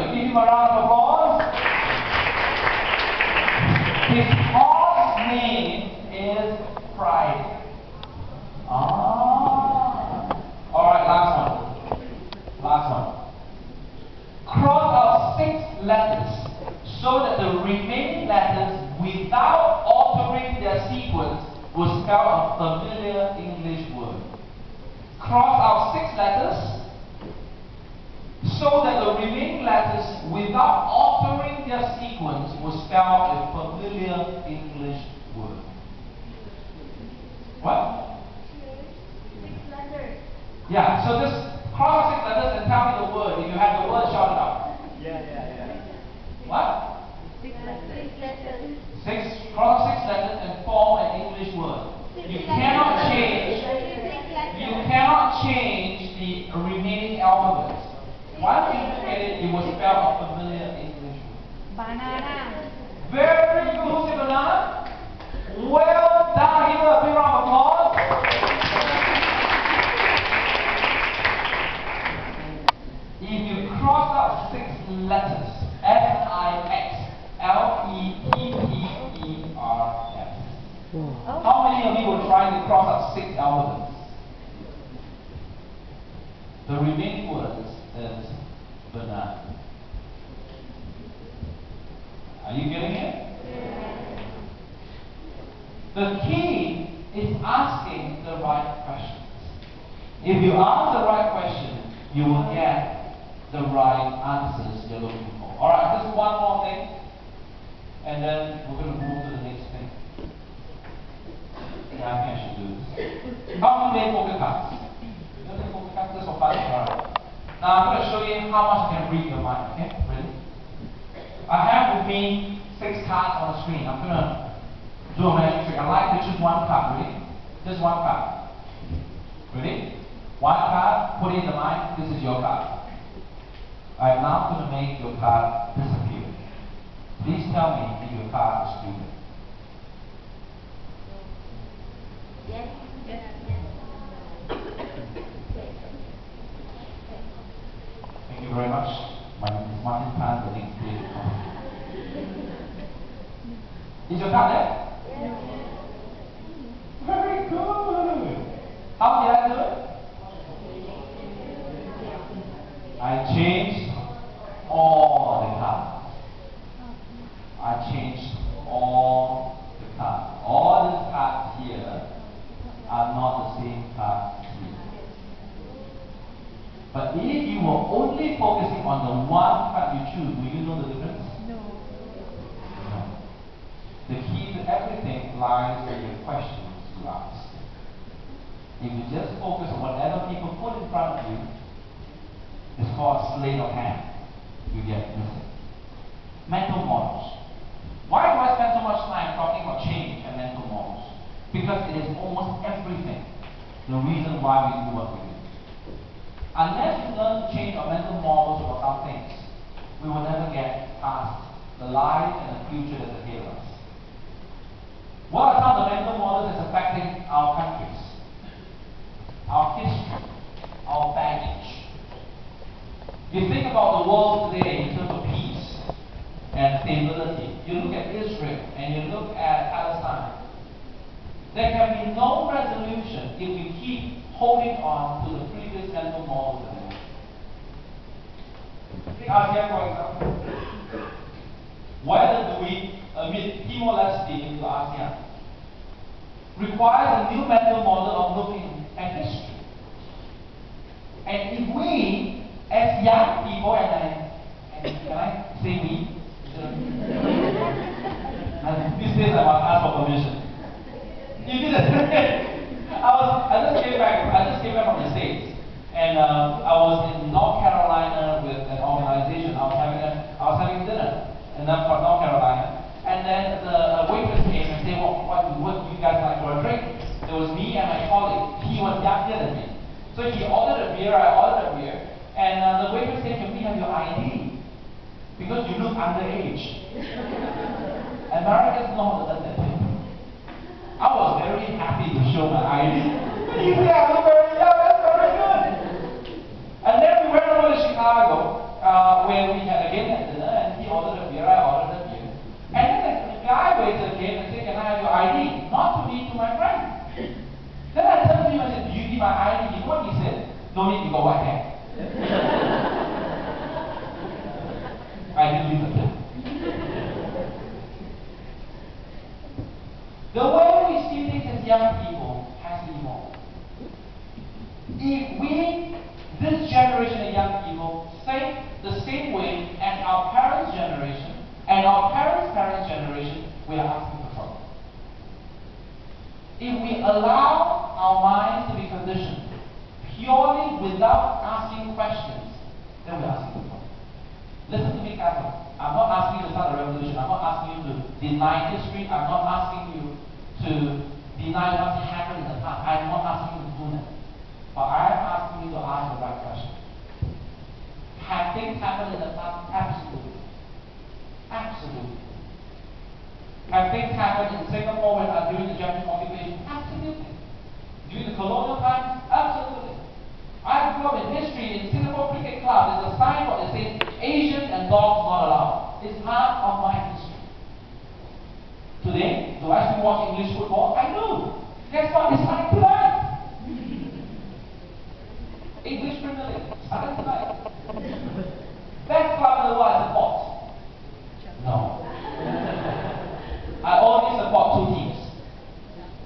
good. Give him a round of applause. His horse name is Pride. Alright, last one. Last one. Cross out 6 letters so that the remaining letters, without altering their sequence, will spell a familiar English word. Cross out 6 letters so that the remaining letters, without altering their sequence, will spell a familiar English word. What? 6 letters. Yeah, so just cross out 6 letters and tell me the word. If you have the word, shout it out. Yeah. What? 6 letters. 6, cross out 6 letters and form an English word. You cannot change the remaining alphabets. Once you look at it, you will spell a familiar English word. Banana. Very good. Who said banana? Well done. Give her a big round of applause. If you cross out 6 letters, S-I-X, L-E-P-P-E-R-S. How many of you will try to cross out 6 alphabets? The remaining word is banana. Are you getting it? The key is asking the right questions. If you ask the right question, you will get the right answers you're looking for. Alright, just one more thing, and then we're going to move to the next thing. Yeah, I think I should do this. How many poker cards? You know, poker cards just for fun. Alright. Now I'm going to show you how much I can read your mind. Okay, ready? I have with me 6 cards on the screen. I'm going to do a magic trick. I like to choose one card. Ready? Just one card. Ready? One card. Put it in the mind. This is your card. I'm now going to make your card disappear. Please tell me if your card is still there. Yes. Thank you very much. My name is Martin Pan, the next day. Is your card there? Yes. Very good. How did I do it? I changed all the cards. I changed all the cards. All these cards here are not the same cards here. But if you were only focusing on the one card you choose, do you know the difference? No. No. The key to everything lies in your questions you ask. If you just focus on whatever people put in front of you, it's called sleight of hand. You get missing. Mental models. Why do I spend so much time talking about change and mental models? Because it is almost everything. The reason why we do what we do. Unless you learn to change our mental models for some things, we will never get past the life and the future that's ahead of us. What are some of the mental models that's affecting our countries? Our history, our baggage. You think about the world today in terms of peace and stability. You look at Israel and you look at Palestine. There can be no resolution if we keep holding on to the previous mental models. Take ASEAN, for example. Whether do we admit Timor-Leste into ASEAN requires a new mental model of looking at history. And if we, as young people, and can I say we? These days I must ask for permission. You did it. I just came back from the States, and I was in North Carolina with an organization. I was having dinner in North Carolina, and then the waitress came and said, "Well, what do you guys like for a drink?" There was me and my colleague. He was younger than me, so he ordered a beer. I ordered a beer, and the waitress said, "Can we have your ID? Because you look underage." Americans know how to earn that thing. I was very happy to show my ID. He said, "I look very young, that's very good." And then we went over to Chicago, where we had a again at dinner, and he ordered a beer, I ordered a beer. And then the guy waiter came and said, can I have your ID? Not to me, to my friend. Then I turned to him and said, do you need my ID? You know what he said? No need, you got white hair. I didn't leave the tip. The way we see things as young people has to evolve. If we, this generation of young people, think the same way as our parents' generation and our parents' parents' generation, we are asking for trouble. If we allow our minds to be conditioned purely without asking questions, then we're asking for trouble. Listen to me carefully. I'm not asking you to start a revolution. I'm not asking you to deny history. I'm not asking you to deny what's happened in the past. I'm not asking you to do that. But I am asking you to ask the right question. Have things happened in the past? Absolutely. Absolutely. Have things happened in Singapore during the Japanese occupation? Absolutely. During the colonial times? Absolutely. I grew up in history in Singapore Cricket Club. There's a signboard that says Asians and dogs not allowed. It's part of my history. Today, do I still watch English football? I do. Guess what? It's starting tonight. English Premier League. Starting tonight. Best club in the world I support? No. I only support two teams.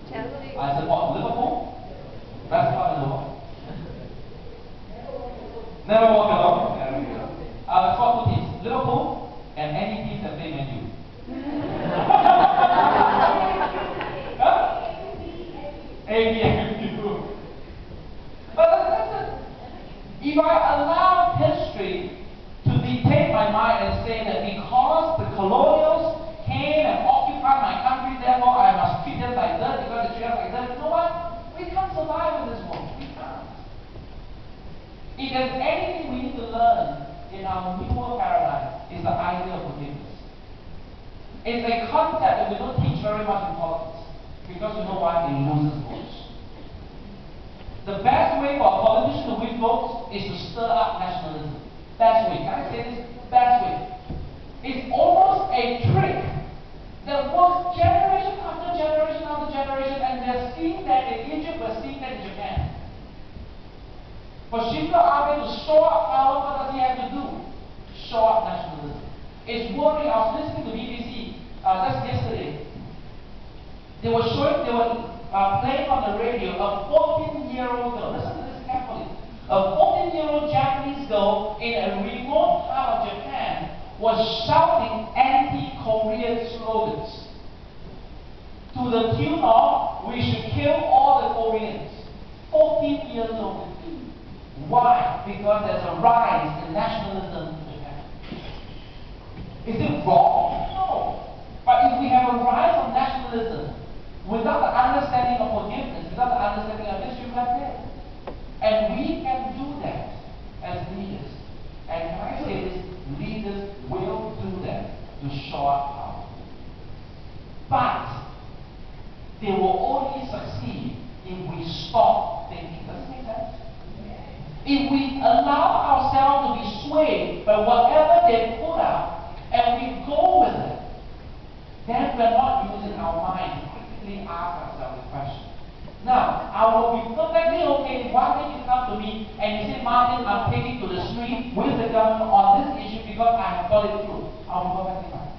Chelsea. I support Liverpool. Best club in the world. Never walk alone. There we go. I support two teams. Liverpool and any team that play Man U. ABMU. But listen, if I allow history to dictate my mind and say that because the colonials came and occupied my country, therefore I must treat them like that because they treat us like that, you know what? We can't survive in this world. We can't. If there's anything we need to learn in our newer paradigm, is the idea of forgiveness. It's a concept that we don't teach very much in politics. Because you know why? It loses votes. The best way for a politician to win votes is to stir up nationalism. Best way. Can I say this? Best way. It's almost a trick that works generation after generation after generation, and they're seeing that in Egypt, we're seeing that in Japan. For Shinzo Abe to shore up power, what does he have to do? Shore up nationalism. It's worrying. I was listening to BBC just yesterday. They were playing on the radio a 14-year-old girl. Listen to this carefully. A 14-year-old Japanese girl in a remote part of Japan was shouting anti-Korean slogans to the tune of "We should kill all the Koreans." 14 years old. Why? Because there's a rise in nationalism in Japan. Is it wrong? No. But if we have a rise of nationalism without the understanding of forgiveness, without the understanding of history, we are dead. And we can do that as leaders. And can I say this? Leaders will do that to shore up power. But they will only succeed if we stop thinking. Does it make sense? If we allow ourselves to be swayed by whatever they put out and we go with it, then we're not using our mind to critically ask ourselves the question. Now, I will be perfectly okay if one day you come to me and you say, Martin, I'm taking to the street with the government on this issue because I have thought it through. I'll be perfectly fine.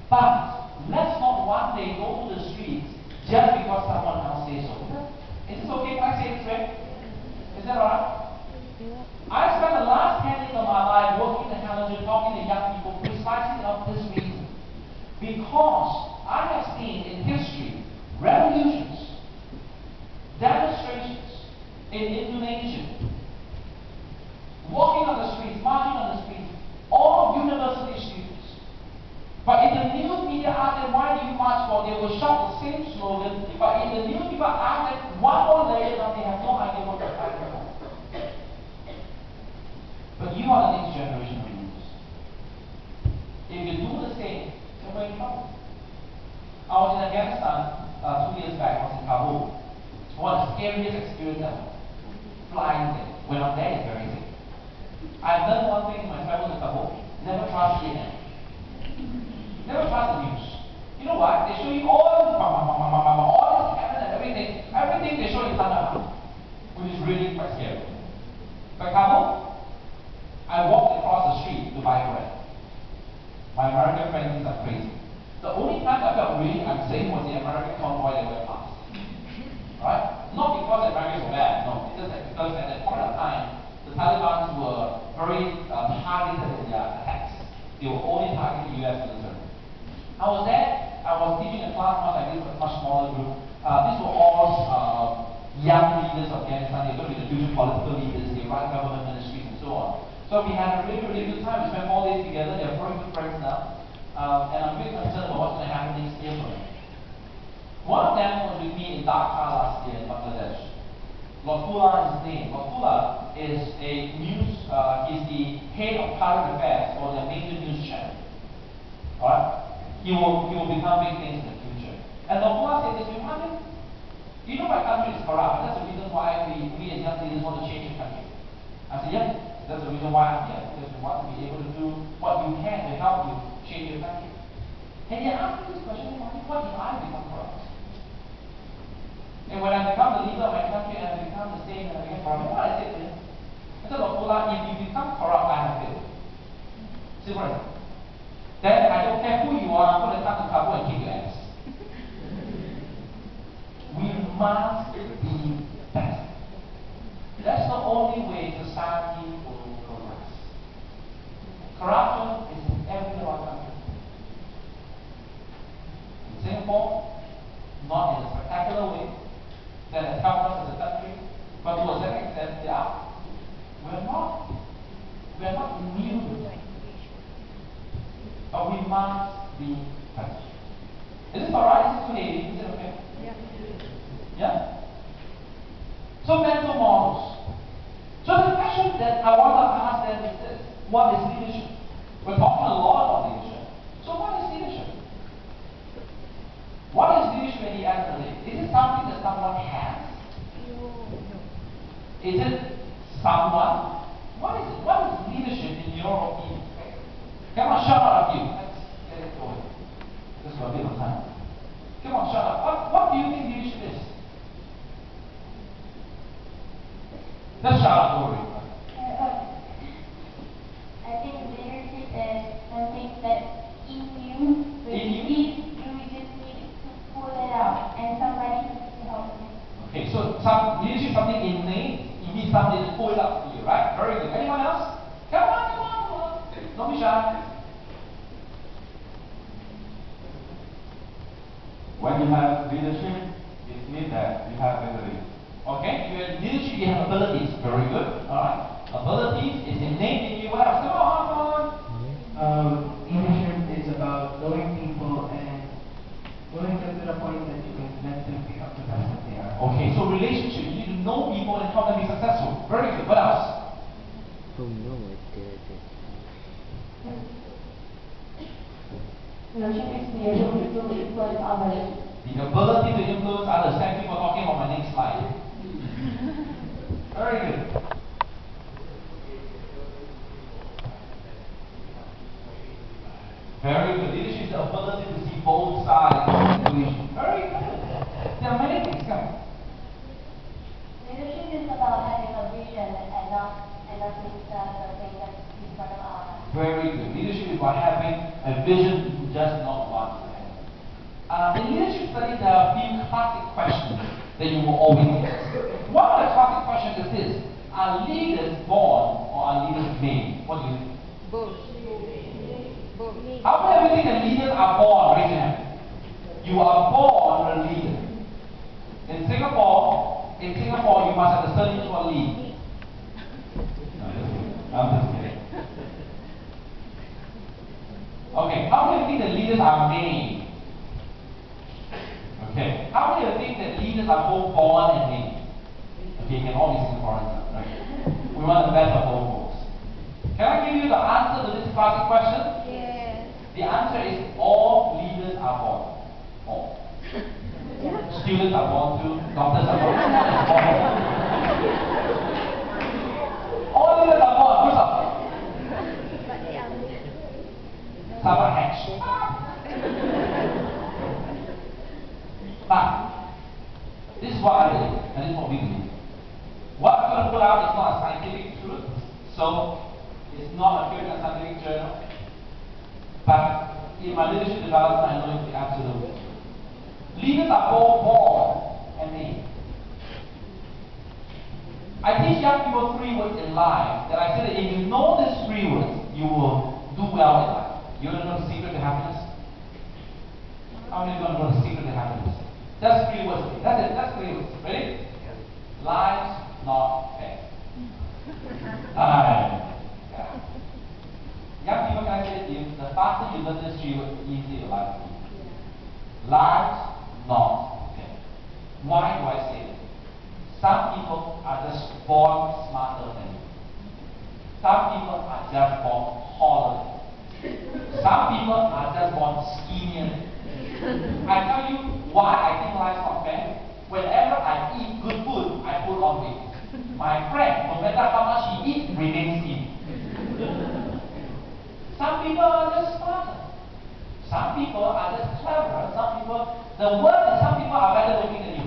But let's not one day go to the streets just because someone else says so. Is this okay? Can I say it this way? Is that alright? I spent the last 10 years of my life working in Halogen, talking to young people precisely of this reason. Because I have seen in history revolutions, demonstrations in Indonesia, walking on the streets, marching on the streets, all university students. But if the news media ask them, why do you march for? They will shout the same slogan. But if the news people ask them one more layer, they have no idea what they're fighting about. But you are the next generation of leaders. If you do the same, then we're in trouble. I was in Afghanistan 2 years back. I was in Kabul. One of the scariest experiences ever. Flying there. When I'm there, it's very safe. I I've learned one thing in my travels to Kabul: never trust CNN. Never trust the news. You know what? They show you all this cannon and everything. Everything they show you thunder, which is really quite scary. But Kabul, I walked across the street to buy bread. My American friends think I'm crazy. The only time I felt really unsafe was the American convoy that went past. Right? Not because the Americans were bad, no. It's just that because at that point of time, the Taliban were very targeted in their attacks. They were only targeting the US military. I was there, I was teaching a class much like this, a much smaller group. These were all young leaders of Afghanistan. They're going to be the future political leaders, they run government ministries and so on. So we had a really, really good time. We spent 4 days together. They're very good friends now. And I'm really concerned about what's going to happen next year for them. One of them was with me in Dhaka last year in Bangladesh. Lotfullah is his name. Lotfullah is a news, he's the head of current affairs for the major news channel. Alright? He will become big things in the future. And Lotfullah said this to me, Martin, you know my country is corrupt. That's the reason why we as young leaders want to change the country. I said, yeah, that's the reason why I'm here. Because we want to be able to do what you can to help you change your country. And he asked me this question, Martin, what if I become corrupt? And when I become the leader of my country and I become the state and I become corrupt, what I said to him? I said, Lotfullah, if you become corrupt, I have failed. See what I said? Then I don't care who you are, I'm going to come to Kabul and kick your ass. We must be better. That's the only way society will progress. Corruption is in every of our countries. In Singapore, not in a spectacular way that has helped us as a country, but to a certain extent, yeah, we're not immune. But we must be better. Is this alright? Is this too heavy? Is it okay? Yeah? So mental models. So the question that I want to ask them is this: what is leadership? We're talking a lot about leadership. So what is leadership? What is leadership at the end of the day? Is it something that someone has? Is it someone? What is it? What is leadership in your opinion? Come on, shut up, you. Let's get it going. Just for a bit of time. Come on, shut up. What do you think leadership is? Let's shut up, don't worry. I think leadership is something that in you, you just need to pull it out, and somebody needs to help you. Okay, so some leadership is something innate. You need somebody to pull it up for you, right? Very good. Anyone else? Come on. Don't be shy. When you have leadership, it means that you have ability. Okay, you have leadership, you have abilities. Very good. Alright. Abilities is innate in you. What else? Come on. Leadership is about knowing people and knowing them to the point that you can let them become the best that they are. Okay, so relationship, you need to know people and help them be successful. Very good. What else? Leadership is the ability to influence others. The ability to influence others. Thank you for talking about my next slide. Very good. Very good. Leadership is the ability to see both sides of the equation. Very good. There are many things coming. Leadership is about having a vision and not just the thing that's in front of our eyes. Very good. Leadership is about having a vision, just not one. In leadership studies, there are a few classic questions that you will always get. One of the classic questions is this: are leaders born or are leaders made? What do you think? Both. How many of you think that leaders are born? Raise your hand. You are born a leader. In Singapore, you must have the surname for lead. I'm just kidding. Okay, how many of you think that leaders are made? Okay, how many of you think that leaders are both born and made? Okay, you can all be Singaporeans, right? We want the best of both worlds. Can I give you the answer to this classic question? Yes. The answer is all leaders are born. All. Students are born too, doctors are born too. All leaders are born. Who's up? Someone hatched. But this is what I believe, and this is what we believe. What I'm going to put out is not a scientific truth, so it's not appearing in a scientific journal. But in my leadership development, I know it to be absolute. Leaders are both born and made. I teach young people 3 words in life that I say that if you know these 3 words, you will do well in life. You want to know the secret to happiness? How many of you want to know the secret to happiness? That's 3 words. That's it. That's 3 words. Ready? Life's not fair. Yeah. Young people, can I say to you, the faster you learn this 3 words, the easier your life will be. Life's not fair. Why do I say this? Some people are just born smarter than you. Some people are just born taller than you. Some people are just born skinnier than you. I tell you why I think life's not fair. Whenever I eat good food, I put on weight. My friend, no matter how much he eats, remains skinny. Some people are just smarter. Some people are just cleverer. Some people, the worst is some people are better looking than you.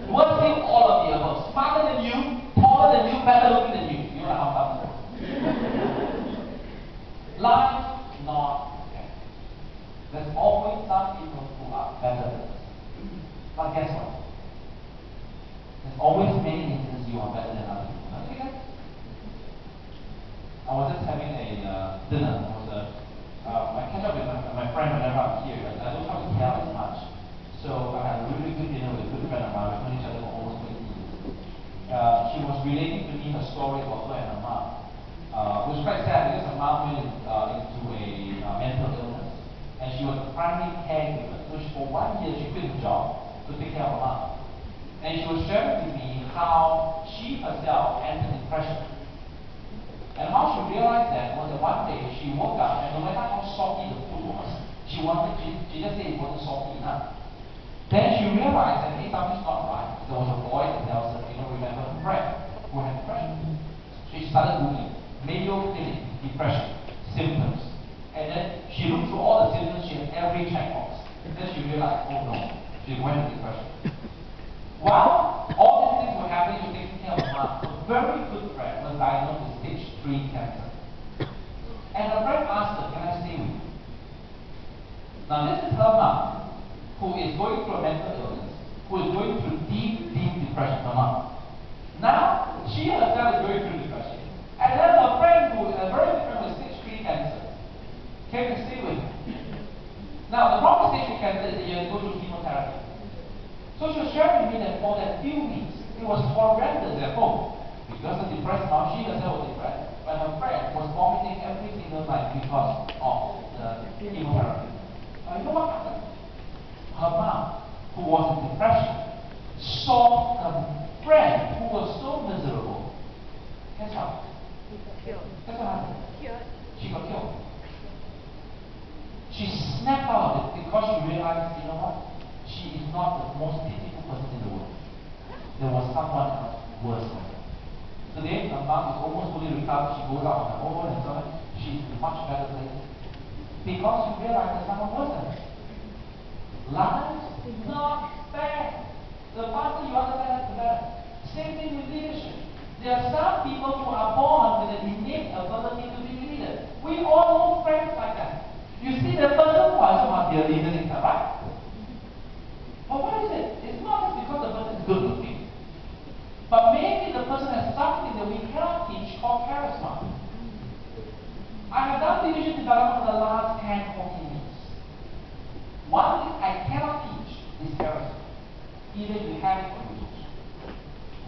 Worst thing, all of the above. Smarter than you, taller than you, better looking than you. You know how fun it is. Life's not fair. There's always some people who are better than us. But guess what? There's always many instances you are better than other people. Okay, guys? I was just having a dinner. I catch up with my friend whenever I'm here. I don't talk to Kel as much. So I had a really good dinner with a good friend of mine. We've known each other for almost 20 years. She was relating to me her story about her and her mom. It was quite sad because her mom went into a mental illness. And she was the primary caregiver. So for 1 year she quit her job to take care of her mom. And she was sharing with me how she herself entered depression. And how she realized that was that one day she woke up and no matter how salty the food was, she just said it wasn't salty enough. Then she realized that hey, something's not right. There was a boy that tells her, remember her friend who had depression. So she started Googling Mayo Clinic depression symptoms. And then she looked through all the symptoms, she had every checkbox. Then she realized, oh no, she went into depression. While all these things were happening, she was taking care of her mom. A very good friend was diagnosed with stage 3 cancer. And her friend asked her, can I stay with you? Now this is her mom, who is going through a mental illness, who is going through deep, deep depression, her mom. Now, she herself is going through depression. And then her friend, who is a very good friend with stage 3 cancer, came to stay with her. Now, the problem with stage 3 cancer is that you have to go through chemotherapy. So she was sharing with me that for that few weeks, it was horrendous at home. Because of depressed mom, she herself was depressed. But her friend was vomiting every single night because of the chemotherapy. You know what happened? Her mom, who was in depression, saw her friend who was so miserable. Guess what? Guess what happened? She got killed. She snapped out of it because she realized, you know what? She is not the most pitiful person in the world. There was someone else worse than her. Today, her mom is almost fully recovered. She goes out on her own and so on. She's in a much better place. Because she realized there's someone worse than her. Life's not fair. The faster you understand that, the better. Same thing with leadership. There are some people who are born with an innate ability to be leaders. We all know friends like that. You see the person who also must be a leader in that, right? But what is it? It's not just because the person is good looking. But maybe the person has something that we cannot teach called charisma. I have done leadership development for the last 10, 14 years. One thing I cannot teach is charisma. Either you have it or you don't.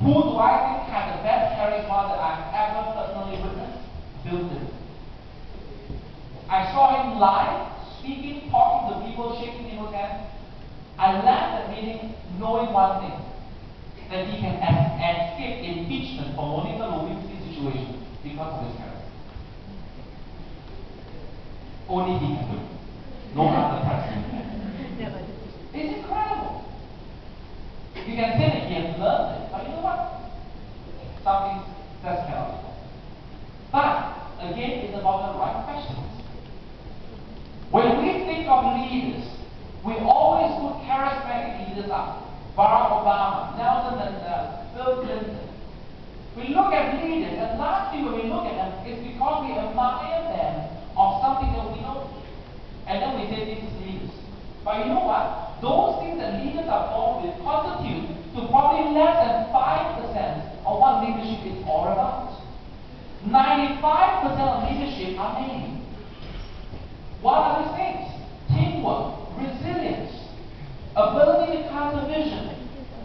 Who do I think has the best charisma that I've ever personally witnessed? Bill Clinton. I saw him live, speaking, talking to people, shaking people's hands. I left the meeting knowing one thing, that he can escape impeachment for Monica Lewinsky's situation because of his charisma. Only he can do it. No other president can. It's incredible. You can say that he has learned it, but you know what? Some things just cannot be done. But again, it's about the right questions. of leaders, we always put charismatic leaders up. Barack Obama, Nelson Mandela, Bill Clinton. We look at leaders, and lastly when we look at them, it's because we admire them of something that we know. And then we say these leaders. But you know what? Those things that leaders are born with constitute to probably less than 5% of what leadership is all about. 95% of leadership are made. What are these things? Teamwork, resilience, ability to cast a vision,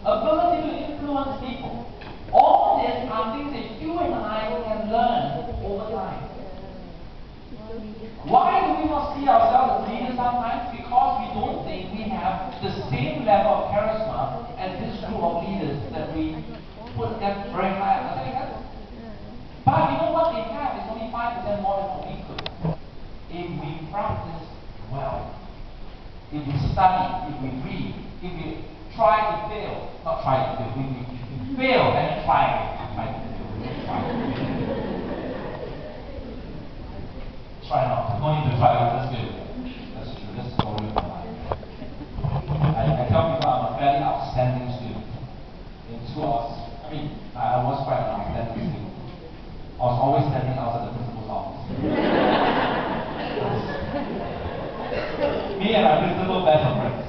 ability to influence people. All these are things that you and I can learn over time. Why do we not see ourselves as leaders sometimes? Because we don't think we have the same level of charisma as this group of leaders that we put them very high. Does that make sense? But you know what they have is only 5% more than what we could. If we practice well, if we study, if we read, if we try to fail, not try to fail, if we fail and try to fail, try not. No need to try, just fail. That's true, that's totally fine. I tell people I'm a very outstanding student. In school, I was quite an outstanding student. I was always standing outside the principal's office. Me and my principal best of friends.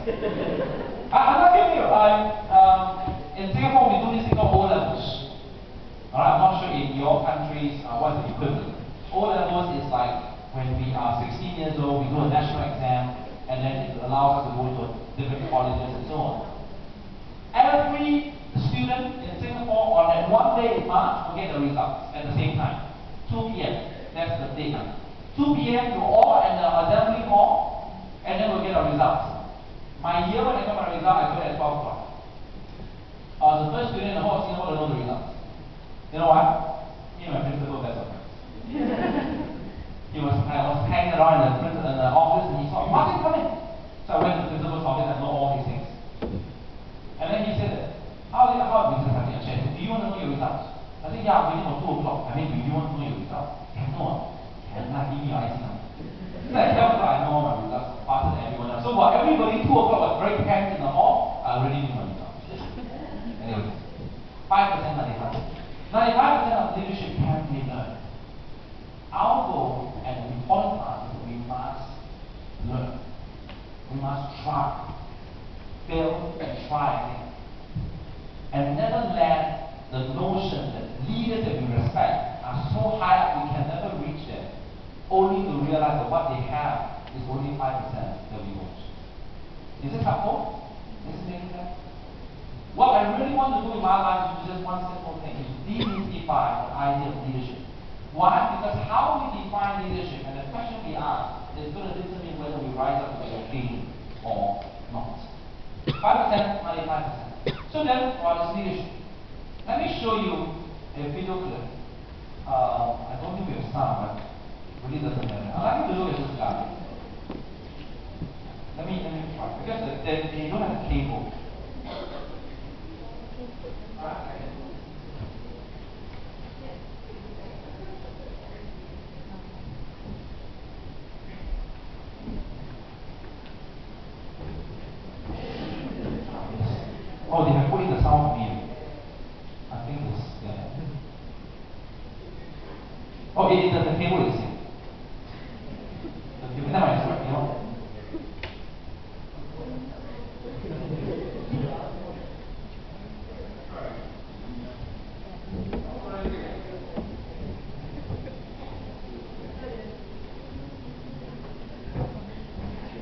I'm not kidding you. In Singapore, we do this thing called O-levels. Alright, I'm not sure in your countries what's the equivalent. O-levels is like when we are 16 years old, we do a national exam, and then it allows us to go to different colleges and so on. Every student in Singapore on that one day in March will get the results at the same time. 2 p.m. That's the date. 2 p.m. you all at the assembly hall, and then we'll get our results. My year when I got my result, I got it at 12 o'clock. I was the first student in the whole of Singapore to know the results. You know what? Me and my principal best of friends. I was hanging around in the office, and he saw, Martin, come in. So I went to the principal's office and know all these things. And then he said, how are we just having a chat? Do you want to know your results? I said, yeah, I'm waiting for 2 o'clock. Do you want to know your results? Can no. Can not give me your IC number. So at 12 o'clock, I know my results faster than everyone else. So while everybody 2 o'clock was very tense in the hall, I already knew my results. Anyway, 5%, 95%. 95% of leadership can be learned. Our goal and the important part is that we must learn. We must try. Fail and try again. And never let the notion that leaders that we respect are so high up we can never reach them, only to realize that what they have is only 5% that we want. Is it helpful? Is it making sense? What I really want to do in my life is just one simple thing, is demystify the idea of leadership. Why? Because how we define leadership and the question we ask is going to determine whether we rise up to the occasion or not. 5%, 95%. So then, what is leadership? Let me show you a video clip. I don't think we have sound, but it really doesn't matter. I'd like you to look at this guy. Let me try. Because they don't have a cable. Oh, they have put in the sound view. I think it's there. Oh, the cable is here. The cable, never mind, sorry, you know.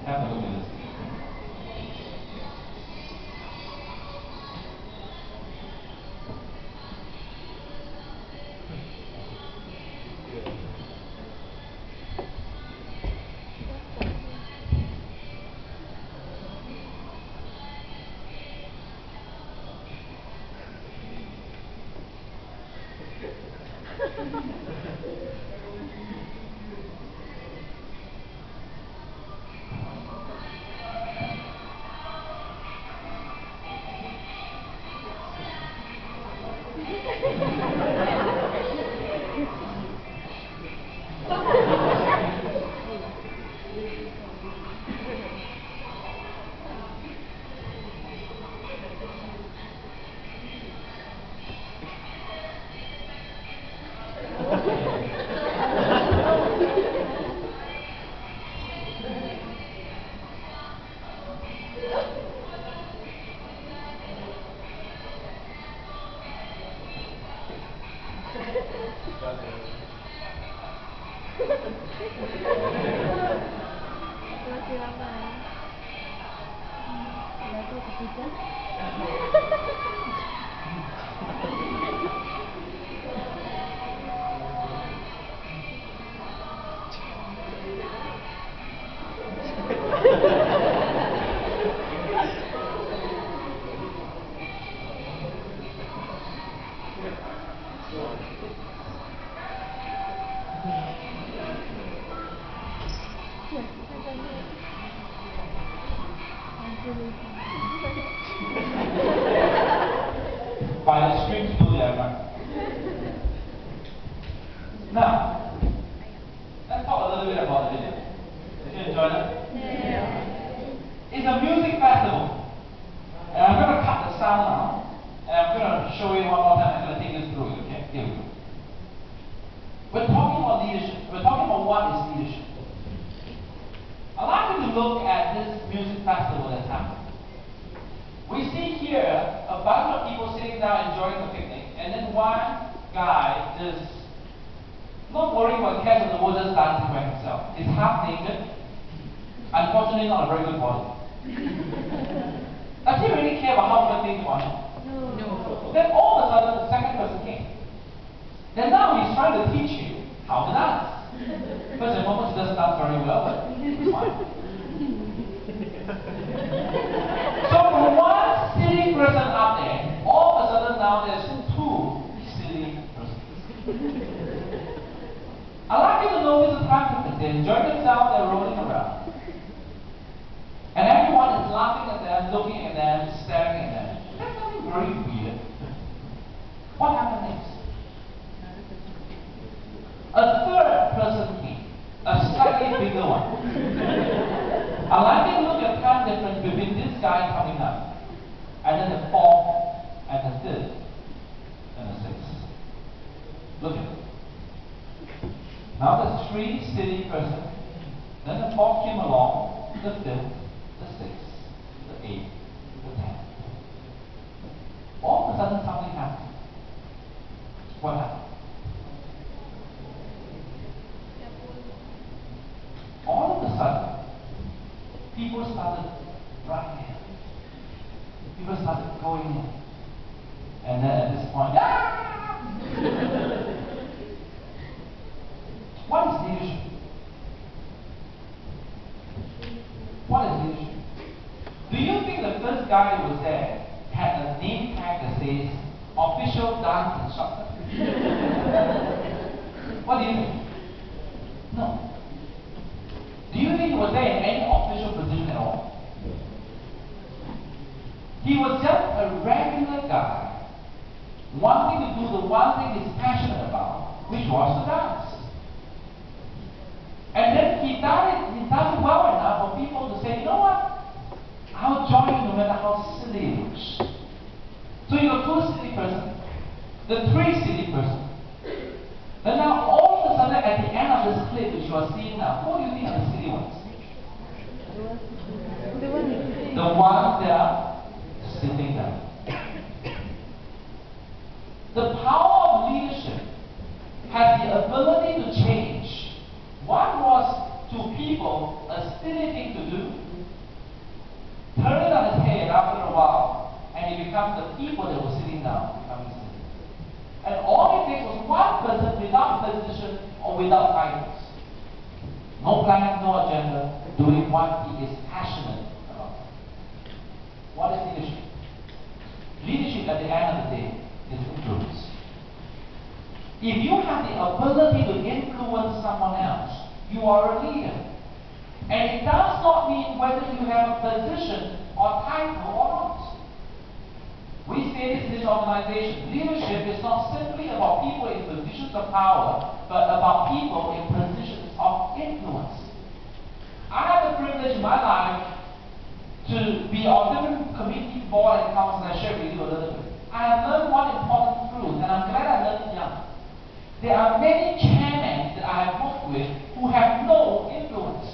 Have a look at this. Masih lama. Lagu ketiga. By the streams to the river. Now, let's talk a little bit about the video. Did you enjoy it? It's a music festival. And I'm going to cut the sound now. And I'm going to show you one more time. I'm going to take this through it, okay? Here we go. We're talking about leadership. We're talking about what is leadership. I'd like you to look at this music festival that's happening. We see here a bunch of people sitting down enjoying the picnic, and then one guy just not worrying about the cares of the world, just dancing by himself. He's half naked. Unfortunately, not a very good body. Does he really care about how people think about him? No. Then all of a sudden, the second person came. Then now he's trying to teach you how to dance. First and foremost, he doesn't dance very well, but it's fine. So from one silly person up there, all of a sudden now there's two silly persons. I'd like you to notice the time difference. They're enjoying themselves, they're rolling around. And everyone is laughing at them, looking at them, staring at them. That's something very weird. What happened next? A third person came, a slightly bigger one. I'd like you to look at the time difference between this guy coming up, and then the fourth, and the fifth, and the sixth. Look at it. Now there's three silly persons. Then the fourth came along, the fifth, the sixth, the eighth, the 10th. All of a sudden something happened. What happened? All of a sudden, people started running in. People started going in. And then at this point, what is leadership? What is leadership? Do you think the first guy who was there had a name tag that says official dance instructor? What do you think? No. Do you think he was there in any official position at all? He was just a regular guy wanting to do the one thing he's passionate about, which was to dance. And then he does it well enough for people to say, you know what? I'll join you no matter how silly it looks. So you got two silly persons, the three silly persons. Then now all of a sudden at the end of this clip which you are seeing now, who do you think are the silly ones? The ones that are sitting down. The power of leadership has the ability to change what was to people a silly thing to do, turn it on its head after a while, and it becomes the people that were sitting down becoming silly. And all it takes was one person without position or without titles. No plan, no agenda, doing what he is passionate about. What is leadership? Leadership at the end of the day is influence. If you have the ability to influence someone else, you are a leader. And it does not mean whether you have a position or title or not. We say this in this organization. Leadership is not simply about people in positions of power, but about people in positions of influence. I have the privilege in my life to be on different committee, board, and council. I share with you a little bit. I have learned one important truth, and I'm glad I learned it young. There are many chairmen that I have worked with who have no influence.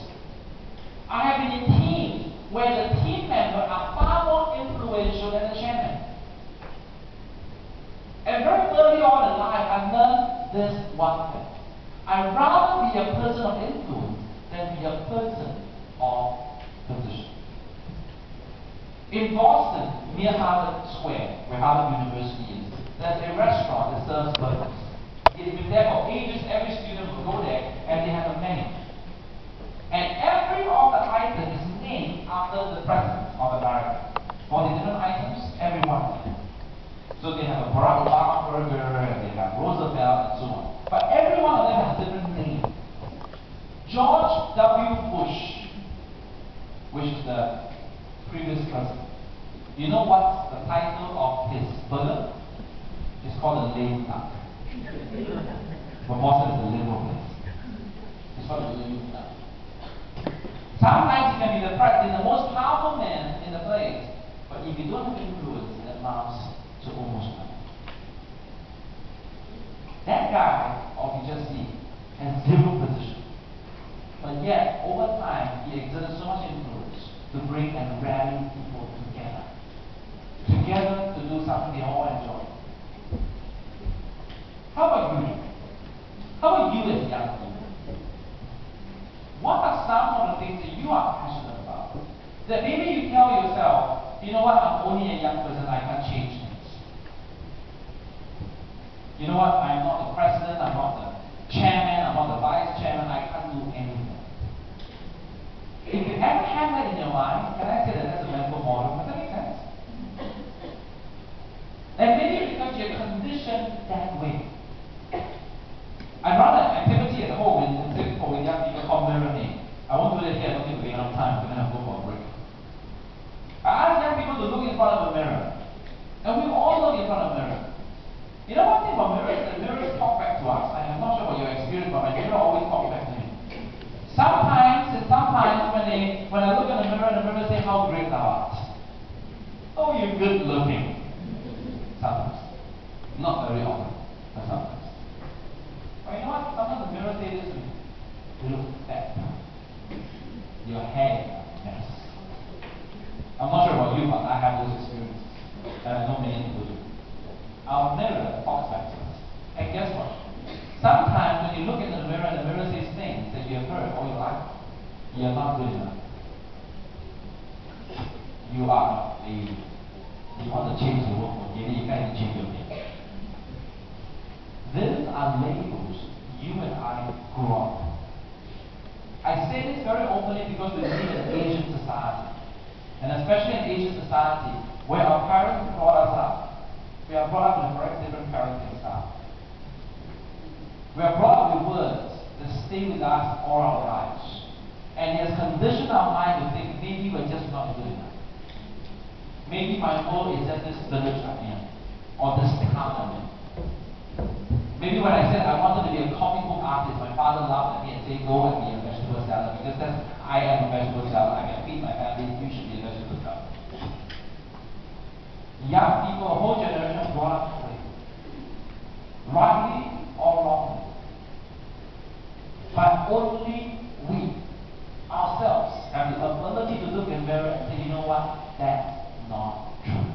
I have been in teams where the team members are far more influential than the chairman. And very early on in life, I learned this one thing. I rather not be a person of influence, then be a person of position. In Boston, near Harvard Square, where Harvard University is, there's a restaurant that serves burgers. It's been there for ages. Every student will go there, and they have a menu. And every of the items is named after the president of America. For the different items, every one of them. So they have a Barack Obama burger, and they have Roosevelt, and so on. But every one of them has a different name. George W. Bush, which is the previous president. You know what's the title of his burger? It's called a lame duck. But Boston is a liberal place. It's called a lame duck. Sometimes you can be the most powerful man in the place, but if you don't have influence, it amounts to almost nothing. That guy, or you just see, has zero position. But yet, over time, he exerted so much influence to bring and rally people together. Together to do something they all enjoy. How about you? How about you as young people? What are some of the things that you are passionate about? That maybe you tell yourself, you know what, I'm only a young person, I can't change things. You know what, I'm not the president, I'm not the chairman, I'm not the vice chairman, I can't do anything. If you ever have that in your mind, can I say that that's a mental model? Does that make sense? And maybe because you're conditioned that way. I run an activity at home in Singapore with young people called mirror name. I won't do that here, I don't think we'll have enough time, we're going to have to go for a break. I ask young people to look in front of a mirror. And we all look in front of a mirror. You know one thing about mirrors? The mirrors talk back to us. I am not sure what your experience, but my mirror always talks back to me. Sometimes when I look in the mirror says, how great thou art. Oh, you're good looking. Sometimes. Not very often, but sometimes. But you know what? Sometimes the mirror says this to me. You look fat. Your hair is a mess. I'm not sure about you, but I have those experiences. And I know many people do. Our mirror talks back to us. And guess what? Sometimes when you look in the mirror and the mirror says things that you have heard all your life, you are not good enough. You are not able. You want to change the world for you can't change your name. These are labels you and I grew up. I say this very openly because we live in an Asian society. And especially in Asian society, where our parents brought us up. We are brought up with a very different parenting style. We are brought up with words that stay with us all our lives. And it has conditioned our mind to think maybe we're just not good enough. Maybe my goal is just this village I'm in, or this town I'm in. Maybe when I said I wanted to be a comic book artist, my father laughed at me and said, go and be a vegetable seller, because I am a vegetable seller, I can feed my family, you should be a vegetable seller. Young people, a whole generation brought up this way. Rightly or wrongly. But only we, ourselves, have the ability to look in the mirror and say, you know what, that's not true.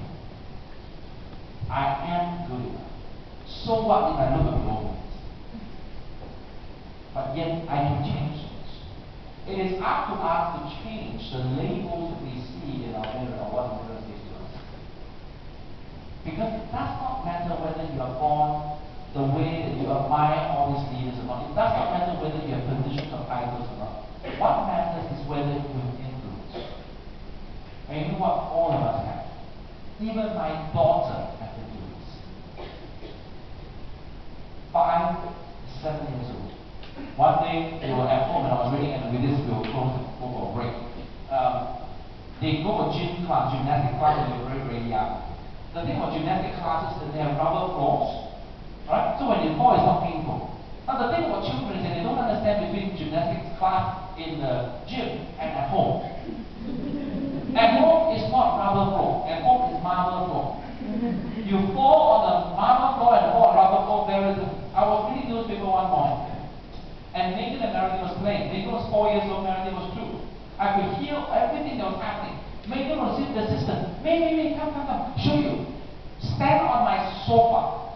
I am good enough. So what if I look at the old ways? But yet I can change things. It is up to us to change the labels that we see in our mirror or what the mirror says to us. Because it does not matter whether you are born the way that you admire all these leaders or not. It does not matter whether you have positions of idols or not. What matters is whether you have influence. And you know what all of us have? Even my daughter has influence. 5, 7 years old. One day we were at home and I was reading, and with this we will close and go for a break. They go for gym class, gymnastic class when they were very, very young. The thing about gymnastic classes is that they have rubber floors. Right? So when you fall, it's not painful. Now the thing about children is that they don't understand between gymnastics class in the gym and at home. At home is not rubber floor. At home is marble floor. You fall on the marble floor and fall on rubber floor. I was reading newspaper one morning, and Nathan and Meredith was playing. Nathan was 4 years old, Meredith was 2. I could hear everything that was happening. Nathan was in the system. May, come, show you. Stand on my sofa.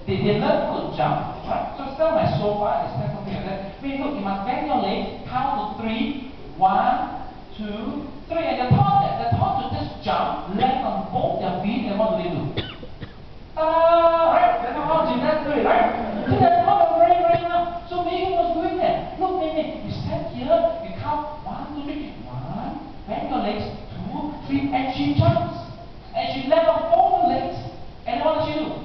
They learn to jump, right? So sell my sofa, expect something like that. Wait, look, you must bend your legs, count to 3. 1, 2, 3. And the thought to just jump, land on both their feet, and what do they do? Right? That's how gymnasts do it, right? So that's how very, very well. So Megan was doing that. Look, Megan, you stand here, you count 1, 2, 3. 1, bend your legs, 2, 3, and she jumps. And she lands on both legs. And what does she do?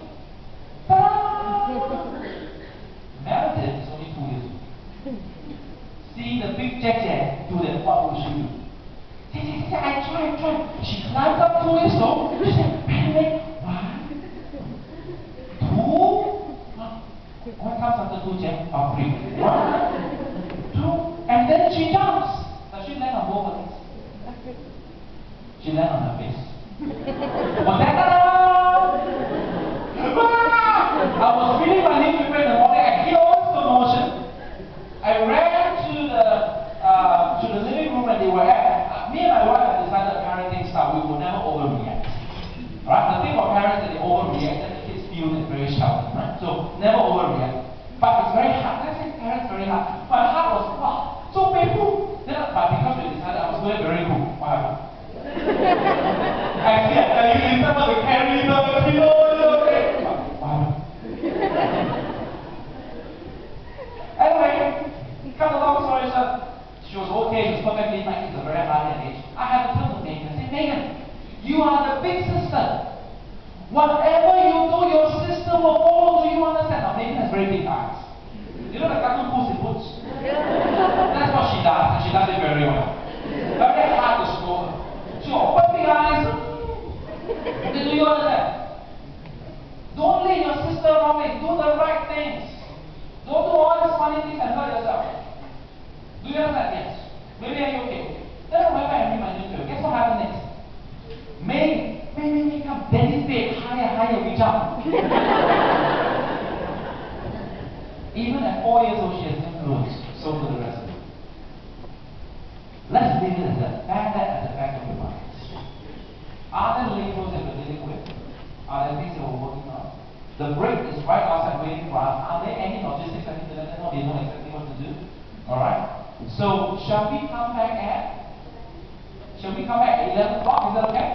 Meredith is only 2 years old. See the big Jack do that, what will she do? I try. She climbs up 2 years old. She said, Meredith, 1, 2. What comes after 2, Jack? 3. 1, 2, and then she jumps. Does she land on both legs? She lands on her face. Was that I was feeling my newspaper in the morning. I hit all the motion. I ran to the living room and they were at. Me and my wife had decided parenting style. We will never overreact. Right? The thing about parents that they overreact, then the kids feel it's very shouting. Right? So never overreact. But it's very hard. Let's say parents very hard. My heart was wow, so painful. Then, but because we decided I was going very cool. What happened? I see. I tell you, it's someone to carry the pillow. Anyway, cut a long story short, she was okay, she was perfectly fine, it's a very hard age. I had to tell the Megan, I said, Megan, you are the big sister. Whatever you do, your sister will follow. Do you understand? Now, Megan has very big eyes. You know the cartoon Puss in Boots? That's what she does, and she does it very well. Very hard to scold her. She open big eyes. Do you understand? Don't lead your sister wrongly. Do the right things. Don't do all these funny things and hurt yourself. Do you understand? Yes. Maybe are you okay? Then I went back and read my newspaper. Guess what happened next? May come. Daddy's bed. Higher, we jump. Even at 4 years old, she has influence. So do the rest of it. Let's leave it as that. Bear that at the back of your mind. Are there labels that we're dealing with? Are there things that we're working on? The break is right outside waiting for us. Are there any logistics I need to let them know? They know exactly what to do. Alright? So, shall we come back at 11 o'clock? Is that okay?